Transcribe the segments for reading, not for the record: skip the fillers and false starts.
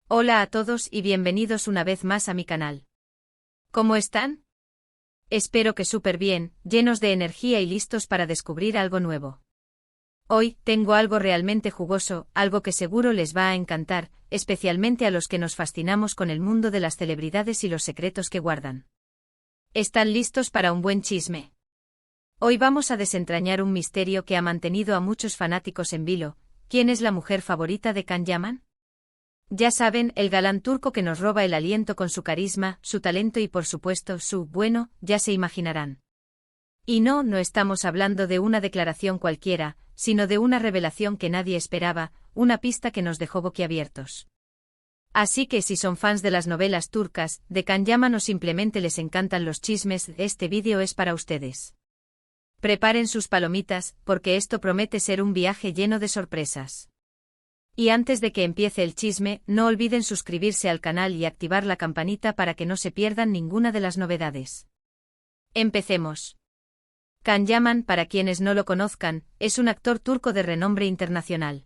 Hola a todos y bienvenidos una vez más a mi canal. ¿Cómo están? Espero que súper bien, llenos de energía y listos para descubrir algo nuevo. Hoy, tengo algo realmente jugoso, algo que seguro les va a encantar, especialmente a los que nos fascinamos con el mundo de las celebridades y los secretos que guardan. ¿Están listos para un buen chisme? Hoy vamos a desentrañar un misterio que ha mantenido a muchos fanáticos en vilo. ¿Quién es la mujer favorita de Can Yaman? Ya saben, el galán turco que nos roba el aliento con su carisma, su talento y por supuesto bueno, ya se imaginarán. Y no estamos hablando de una declaración cualquiera, sino de una revelación que nadie esperaba, una pista que nos dejó boquiabiertos. Así que si son fans de las novelas turcas, de Can Yaman o simplemente les encantan los chismes, este vídeo es para ustedes. Preparen sus palomitas, porque esto promete ser un viaje lleno de sorpresas. Y antes de que empiece el chisme, no olviden suscribirse al canal y activar la campanita para que no se pierdan ninguna de las novedades. Empecemos. Can Yaman, para quienes no lo conozcan, es un actor turco de renombre internacional.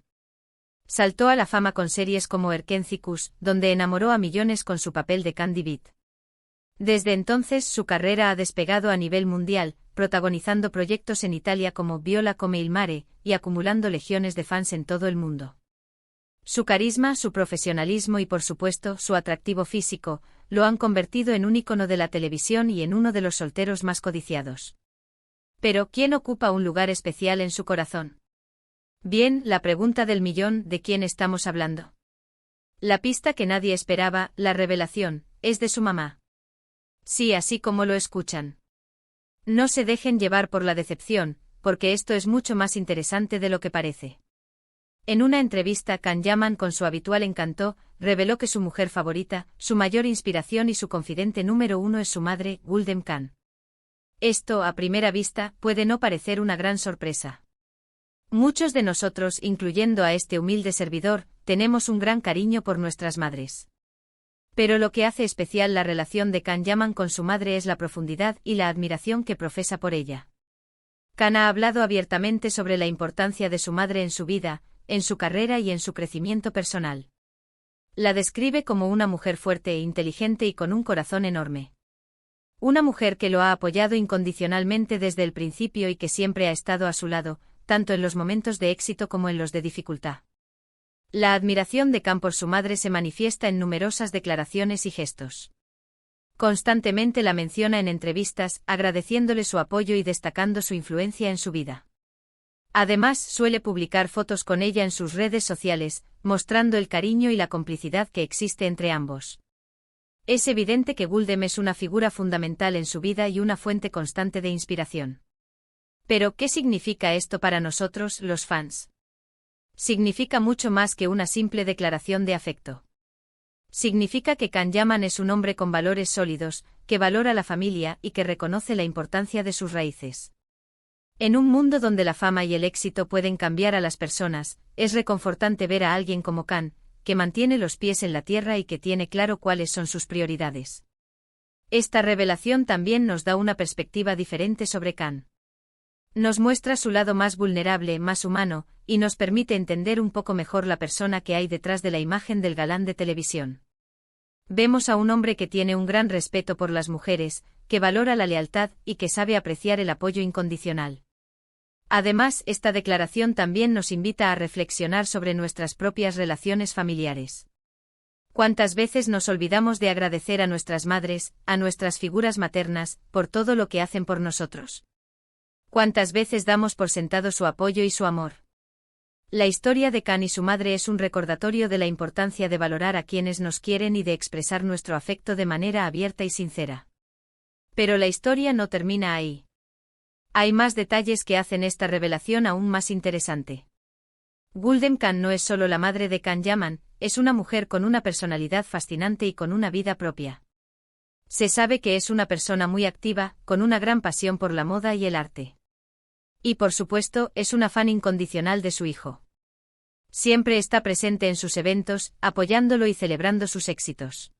Saltó a la fama con series como Erkencikus, donde enamoró a millones con su papel de Candy Beat. Desde entonces su carrera ha despegado a nivel mundial, protagonizando proyectos en Italia como Viola come il mare, y acumulando legiones de fans en todo el mundo. Su carisma, su profesionalismo y por supuesto su atractivo físico, lo han convertido en un ícono de la televisión y en uno de los solteros más codiciados. Pero, ¿quién ocupa un lugar especial en su corazón? Bien, la pregunta del millón, ¿de quién estamos hablando? La pista que nadie esperaba, la revelación, es de su mamá. Sí, así como lo escuchan. No se dejen llevar por la decepción, porque esto es mucho más interesante de lo que parece. En una entrevista, Can Yaman, con su habitual encanto, reveló que su mujer favorita, su mayor inspiración y su confidente número uno es su madre, Gulden Khan. Esto, a primera vista, puede no parecer una gran sorpresa. Muchos de nosotros, incluyendo a este humilde servidor, tenemos un gran cariño por nuestras madres. Pero lo que hace especial la relación de Can Yaman con su madre es la profundidad y la admiración que profesa por ella. Can ha hablado abiertamente sobre la importancia de su madre en su vida, en su carrera y en su crecimiento personal. La describe como una mujer fuerte e inteligente y con un corazón enorme. Una mujer que lo ha apoyado incondicionalmente desde el principio y que siempre ha estado a su lado, tanto en los momentos de éxito como en los de dificultad. La admiración de Can por su madre se manifiesta en numerosas declaraciones y gestos. Constantemente la menciona en entrevistas, agradeciéndole su apoyo y destacando su influencia en su vida. Además, suele publicar fotos con ella en sus redes sociales, mostrando el cariño y la complicidad que existe entre ambos. Es evidente que Gulden es una figura fundamental en su vida y una fuente constante de inspiración. Pero, ¿qué significa esto para nosotros, los fans? Significa mucho más que una simple declaración de afecto. Significa que Can Yaman es un hombre con valores sólidos, que valora la familia y que reconoce la importancia de sus raíces. En un mundo donde la fama y el éxito pueden cambiar a las personas, es reconfortante ver a alguien como Can, que mantiene los pies en la tierra y que tiene claro cuáles son sus prioridades. Esta revelación también nos da una perspectiva diferente sobre Can. Nos muestra su lado más vulnerable, más humano, y nos permite entender un poco mejor la persona que hay detrás de la imagen del galán de televisión. Vemos a un hombre que tiene un gran respeto por las mujeres, que valora la lealtad y que sabe apreciar el apoyo incondicional. Además, esta declaración también nos invita a reflexionar sobre nuestras propias relaciones familiares. ¿Cuántas veces nos olvidamos de agradecer a nuestras madres, a nuestras figuras maternas, por todo lo que hacen por nosotros? ¿Cuántas veces damos por sentado su apoyo y su amor? La historia de Can y su madre es un recordatorio de la importancia de valorar a quienes nos quieren y de expresar nuestro afecto de manera abierta y sincera. Pero la historia no termina ahí. Hay más detalles que hacen esta revelación aún más interesante. Gulden Khan no es solo la madre de Can Yaman, es una mujer con una personalidad fascinante y con una vida propia. Se sabe que es una persona muy activa, con una gran pasión por la moda y el arte. Y por supuesto, es una fan incondicional de su hijo. Siempre está presente en sus eventos, apoyándolo y celebrando sus éxitos.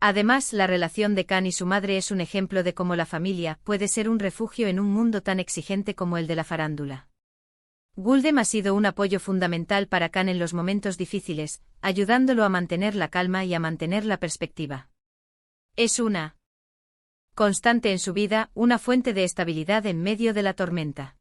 Además, la relación de Can y su madre es un ejemplo de cómo la familia puede ser un refugio en un mundo tan exigente como el de la farándula. Guldem ha sido un apoyo fundamental para Khan en los momentos difíciles, ayudándolo a mantener la calma y a mantener la perspectiva. Es una constante en su vida, una fuente de estabilidad en medio de la tormenta.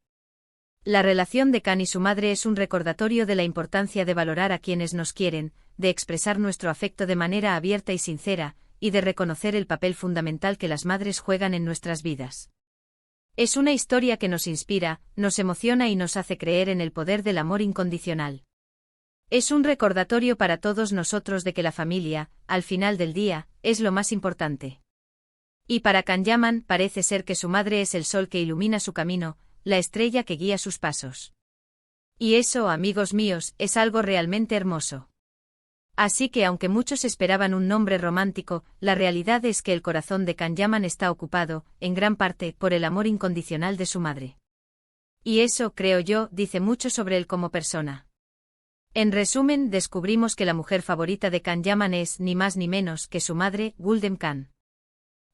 La relación de Khan y su madre es un recordatorio de la importancia de valorar a quienes nos quieren, de expresar nuestro afecto de manera abierta y sincera, y de reconocer el papel fundamental que las madres juegan en nuestras vidas. Es una historia que nos inspira, nos emociona y nos hace creer en el poder del amor incondicional. Es un recordatorio para todos nosotros de que la familia, al final del día, es lo más importante. Y para Khan Yaman parece ser que su madre es el sol que ilumina su camino, la estrella que guía sus pasos. Y eso, amigos míos, es algo realmente hermoso. Así que aunque muchos esperaban un nombre romántico, la realidad es que el corazón de Khan Yaman está ocupado, en gran parte, por el amor incondicional de su madre. Y eso, creo yo, dice mucho sobre él como persona. En resumen, descubrimos que la mujer favorita de Khan Yaman es, ni más ni menos, que su madre, Guldem Khan.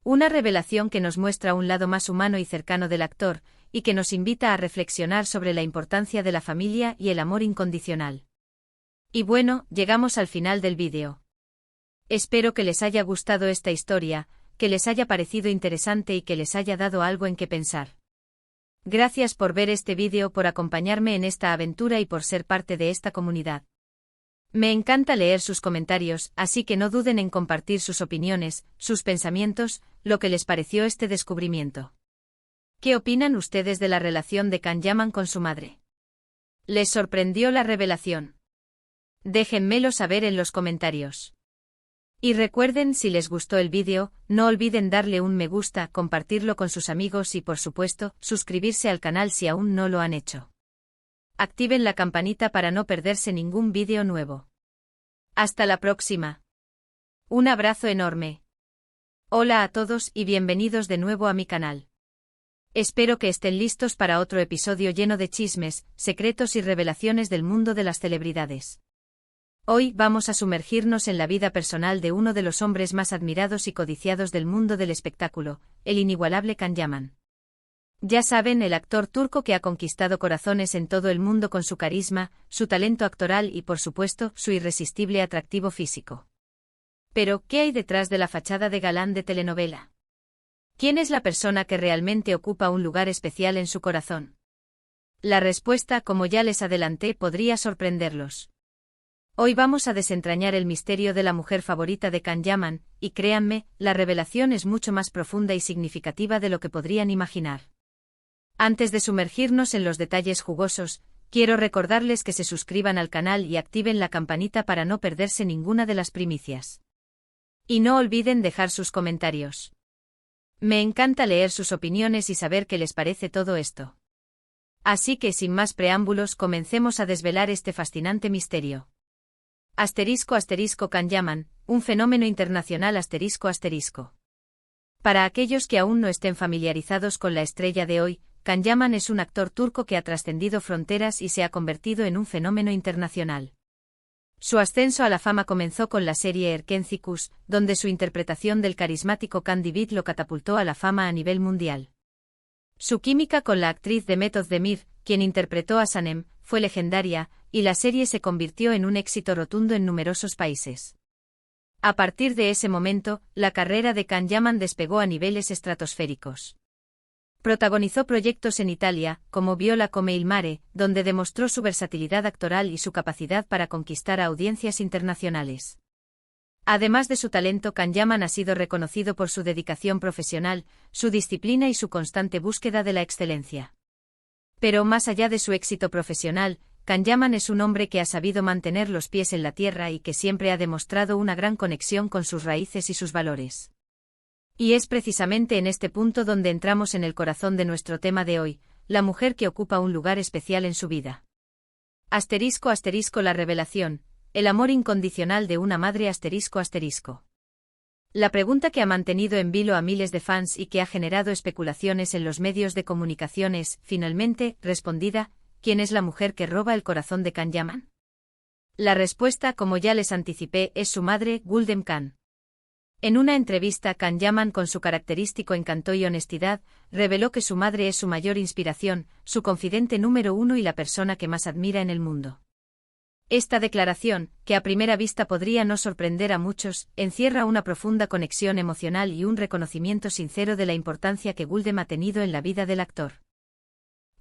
Una revelación que nos muestra un lado más humano y cercano del actor, y que nos invita a reflexionar sobre la importancia de la familia y el amor incondicional. Y bueno, llegamos al final del vídeo. Espero que les haya gustado esta historia, que les haya parecido interesante y que les haya dado algo en qué pensar. Gracias por ver este vídeo, por acompañarme en esta aventura y por ser parte de esta comunidad. Me encanta leer sus comentarios, así que no duden en compartir sus opiniones, sus pensamientos, lo que les pareció este descubrimiento. ¿Qué opinan ustedes de la relación de Khan Yaman con su madre? ¿Les sorprendió la revelación? Déjenmelo saber en los comentarios. Y recuerden, si les gustó el vídeo, no olviden darle un me gusta, compartirlo con sus amigos y por supuesto, suscribirse al canal si aún no lo han hecho. Activen la campanita para no perderse ningún vídeo nuevo. Hasta la próxima. Un abrazo enorme. Hola a todos y bienvenidos de nuevo a mi canal. Espero que estén listos para otro episodio lleno de chismes, secretos y revelaciones del mundo de las celebridades. Hoy vamos a sumergirnos en la vida personal de uno de los hombres más admirados y codiciados del mundo del espectáculo, el inigualable Khan Yaman. Ya saben, el actor turco que ha conquistado corazones en todo el mundo con su carisma, su talento actoral y por supuesto, su irresistible atractivo físico. Pero, ¿qué hay detrás de la fachada de galán de telenovela? ¿Quién es la persona que realmente ocupa un lugar especial en su corazón? La respuesta, como ya les adelanté, podría sorprenderlos. Hoy vamos a desentrañar el misterio de la mujer favorita de Khan Yaman, y créanme, la revelación es mucho más profunda y significativa de lo que podrían imaginar. Antes de sumergirnos en los detalles jugosos, quiero recordarles que se suscriban al canal y activen la campanita para no perderse ninguna de las primicias. Y no olviden dejar sus comentarios. Me encanta leer sus opiniones y saber qué les parece todo esto. Así que sin más preámbulos comencemos a desvelar este fascinante misterio. Khan Yaman, un fenómeno internacional ***. Para aquellos que aún no estén familiarizados con la estrella de hoy, Khan Yaman es un actor turco que ha trascendido fronteras y se ha convertido en un fenómeno internacional. Su ascenso a la fama comenzó con la serie Erkenci, donde su interpretación del carismático Khan Divid lo catapultó a la fama a nivel mundial. Su química con la actriz Demet Özdemir, quien interpretó a Sanem, fue legendaria, y la serie se convirtió en un éxito rotundo en numerosos países. A partir de ese momento, la carrera de Khan Yaman despegó a niveles estratosféricos. Protagonizó proyectos en Italia, como Viola come il mare, donde demostró su versatilidad actoral y su capacidad para conquistar a audiencias internacionales. Además de su talento, Khan Yaman ha sido reconocido por su dedicación profesional, su disciplina y su constante búsqueda de la excelencia. Pero más allá de su éxito profesional, Khan Yaman es un hombre que ha sabido mantener los pies en la tierra y que siempre ha demostrado una gran conexión con sus raíces y sus valores. Y es precisamente en este punto donde entramos en el corazón de nuestro tema de hoy, la mujer que ocupa un lugar especial en su vida. ***, la revelación, el amor incondicional de una madre ***. La pregunta que ha mantenido en vilo a miles de fans y que ha generado especulaciones en los medios de comunicación es, finalmente, respondida: ¿quién es la mujer que roba el corazón de Khan Yaman? La respuesta, como ya les anticipé, es su madre, Guldem Khan. En una entrevista, Can Yaman, con su característico encanto y honestidad, reveló que su madre es su mayor inspiración, su confidente número uno y la persona que más admira en el mundo. Esta declaración, que a primera vista podría no sorprender a muchos, encierra una profunda conexión emocional y un reconocimiento sincero de la importancia que Gulden ha tenido en la vida del actor.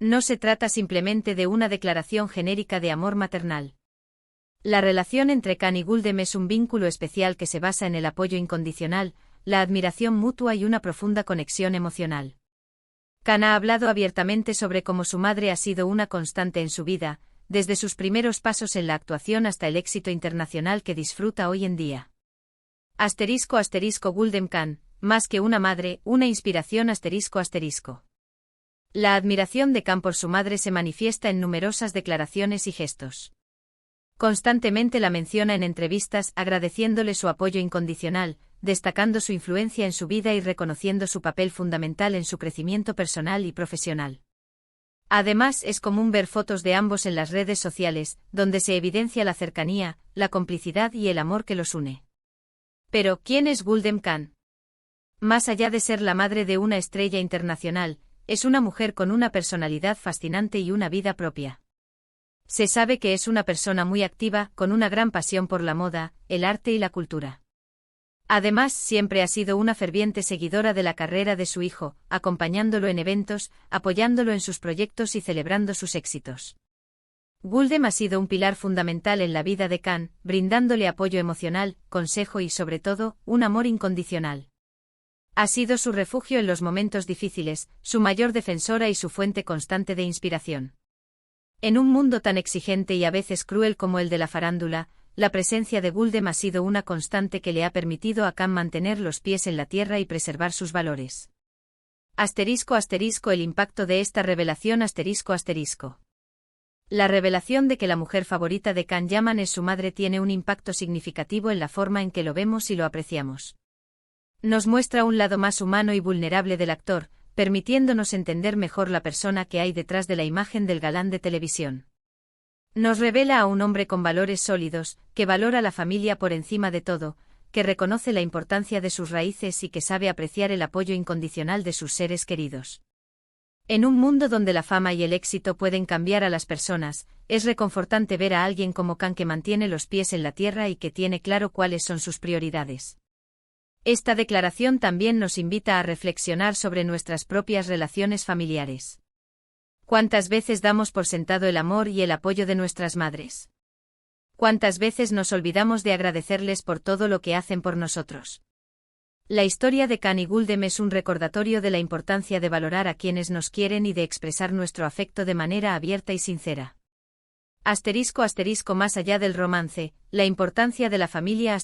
No se trata simplemente de una declaración genérica de amor maternal. La relación entre Can y Gulden es un vínculo especial que se basa en el apoyo incondicional, la admiración mutua y una profunda conexión emocional. Can ha hablado abiertamente sobre cómo su madre ha sido una constante en su vida, desde sus primeros pasos en la actuación hasta el éxito internacional que disfruta hoy en día. Gulden Can, más que una madre, una inspiración. La admiración de Can por su madre se manifiesta en numerosas declaraciones y gestos. Constantemente la menciona en entrevistas, agradeciéndole su apoyo incondicional, destacando su influencia en su vida y reconociendo su papel fundamental en su crecimiento personal y profesional. Además, es común ver fotos de ambos en las redes sociales, donde se evidencia la cercanía, la complicidad y el amor que los une. Pero, ¿quién es Gulden Can? Más allá de ser la madre de una estrella internacional, es una mujer con una personalidad fascinante y una vida propia. Se sabe que es una persona muy activa, con una gran pasión por la moda, el arte y la cultura. Además, siempre ha sido una ferviente seguidora de la carrera de su hijo, acompañándolo en eventos, apoyándolo en sus proyectos y celebrando sus éxitos. Gulden ha sido un pilar fundamental en la vida de Can, brindándole apoyo emocional, consejo y, sobre todo, un amor incondicional. Ha sido su refugio en los momentos difíciles, su mayor defensora y su fuente constante de inspiración. En un mundo tan exigente y a veces cruel como el de la farándula, la presencia de Gulden ha sido una constante que le ha permitido a Can mantener los pies en la tierra y preservar sus valores. El impacto de esta revelación. La revelación de que la mujer favorita de Can Yaman es su madre tiene un impacto significativo en la forma en que lo vemos y lo apreciamos. Nos muestra un lado más humano y vulnerable del actor, permitiéndonos entender mejor la persona que hay detrás de la imagen del galán de televisión. Nos revela a un hombre con valores sólidos, que valora la familia por encima de todo, que reconoce la importancia de sus raíces y que sabe apreciar el apoyo incondicional de sus seres queridos. En un mundo donde la fama y el éxito pueden cambiar a las personas, es reconfortante ver a alguien como Can que mantiene los pies en la tierra y que tiene claro cuáles son sus prioridades. Esta declaración también nos invita a reflexionar sobre nuestras propias relaciones familiares. ¿Cuántas veces damos por sentado el amor y el apoyo de nuestras madres? ¿Cuántas veces nos olvidamos de agradecerles por todo lo que hacen por nosotros? La historia de Can y Gulden es un recordatorio de la importancia de valorar a quienes nos quieren y de expresar nuestro afecto de manera abierta y sincera. Más allá del romance, la importancia de la familia.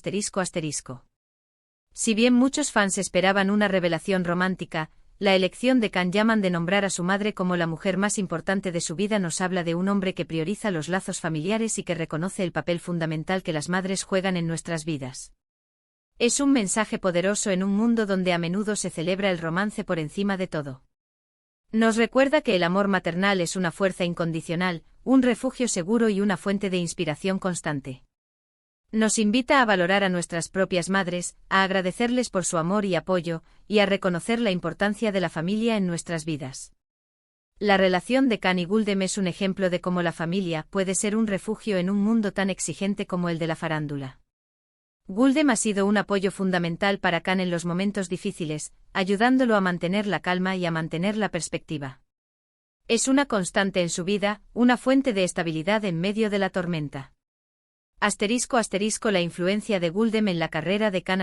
Si bien muchos fans esperaban una revelación romántica, la elección de Can Yaman de nombrar a su madre como la mujer más importante de su vida nos habla de un hombre que prioriza los lazos familiares y que reconoce el papel fundamental que las madres juegan en nuestras vidas. Es un mensaje poderoso en un mundo donde a menudo se celebra el romance por encima de todo. Nos recuerda que el amor maternal es una fuerza incondicional, un refugio seguro y una fuente de inspiración constante. Nos invita a valorar a nuestras propias madres, a agradecerles por su amor y apoyo, y a reconocer la importancia de la familia en nuestras vidas. La relación de Can y Gulden es un ejemplo de cómo la familia puede ser un refugio en un mundo tan exigente como el de la farándula. Gulden ha sido un apoyo fundamental para Can en los momentos difíciles, ayudándolo a mantener la calma y a mantener la perspectiva. Es una constante en su vida, una fuente de estabilidad en medio de la tormenta. La influencia de Gulden en la carrera de Can.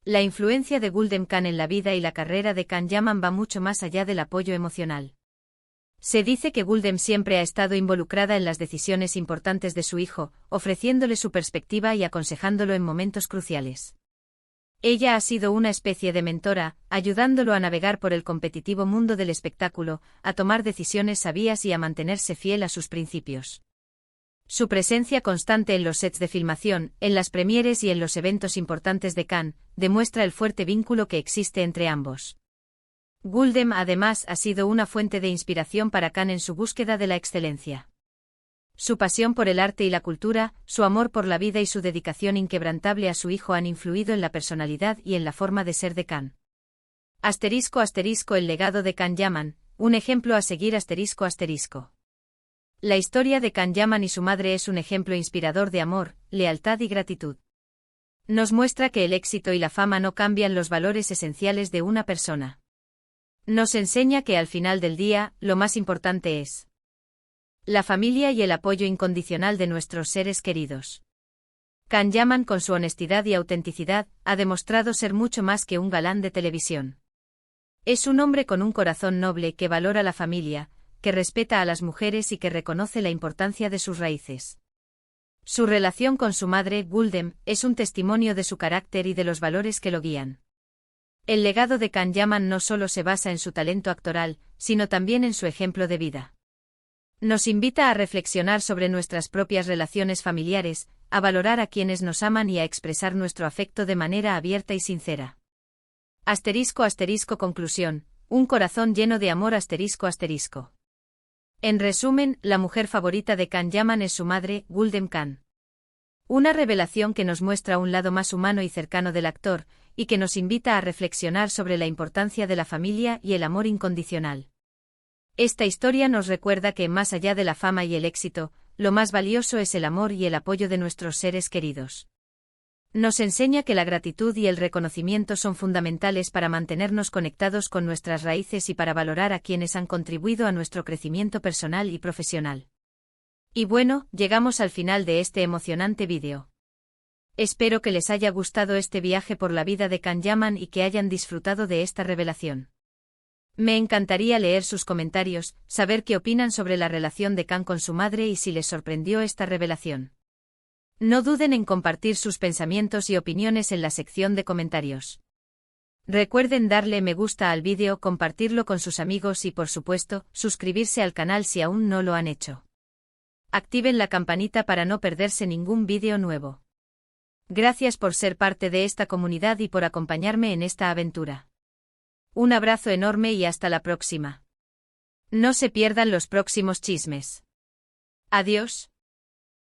La influencia de Gulden Can en la vida y la carrera de Can Yaman va mucho más allá del apoyo emocional. Se dice que Gulden siempre ha estado involucrada en las decisiones importantes de su hijo, ofreciéndole su perspectiva y aconsejándolo en momentos cruciales. Ella ha sido una especie de mentora, ayudándolo a navegar por el competitivo mundo del espectáculo, a tomar decisiones sabias y a mantenerse fiel a sus principios. Su presencia constante en los sets de filmación, en las premieres y en los eventos importantes de Can, demuestra el fuerte vínculo que existe entre ambos. Gulden además ha sido una fuente de inspiración para Can en su búsqueda de la excelencia. Su pasión por el arte y la cultura, su amor por la vida y su dedicación inquebrantable a su hijo han influido en la personalidad y en la forma de ser de Khan. El legado de Khan Yaman, un ejemplo a seguir. La historia de Khan Yaman y su madre es un ejemplo inspirador de amor, lealtad y gratitud. Nos muestra que el éxito y la fama no cambian los valores esenciales de una persona. Nos enseña que al final del día, lo más importante es la familia y el apoyo incondicional de nuestros seres queridos. Khan Yaman, con su honestidad y autenticidad, ha demostrado ser mucho más que un galán de televisión. Es un hombre con un corazón noble que valora la familia, que respeta a las mujeres y que reconoce la importancia de sus raíces. Su relación con su madre, Guldem, es un testimonio de su carácter y de los valores que lo guían. El legado de Khan Yaman no solo se basa en su talento actoral, sino también en su ejemplo de vida. Nos invita a reflexionar sobre nuestras propias relaciones familiares, a valorar a quienes nos aman y a expresar nuestro afecto de manera abierta y sincera. Conclusión: un corazón lleno de amor. En resumen, la mujer favorita de Khan Yaman es su madre, Guldem Khan. Una revelación que nos muestra un lado más humano y cercano del actor, y que nos invita a reflexionar sobre la importancia de la familia y el amor incondicional. Esta historia nos recuerda que, más allá de la fama y el éxito, lo más valioso es el amor y el apoyo de nuestros seres queridos. Nos enseña que la gratitud y el reconocimiento son fundamentales para mantenernos conectados con nuestras raíces y para valorar a quienes han contribuido a nuestro crecimiento personal y profesional. Y bueno, llegamos al final de este emocionante vídeo. Espero que les haya gustado este viaje por la vida de Khan Yaman y que hayan disfrutado de esta revelación. Me encantaría leer sus comentarios, saber qué opinan sobre la relación de Khan con su madre y si les sorprendió esta revelación. No duden en compartir sus pensamientos y opiniones en la sección de comentarios. Recuerden darle me gusta al vídeo, compartirlo con sus amigos y, por supuesto, suscribirse al canal si aún no lo han hecho. Activen la campanita para no perderse ningún vídeo nuevo. Gracias por ser parte de esta comunidad y por acompañarme en esta aventura. Un abrazo enorme y hasta la próxima. No se pierdan los próximos chismes. Adiós.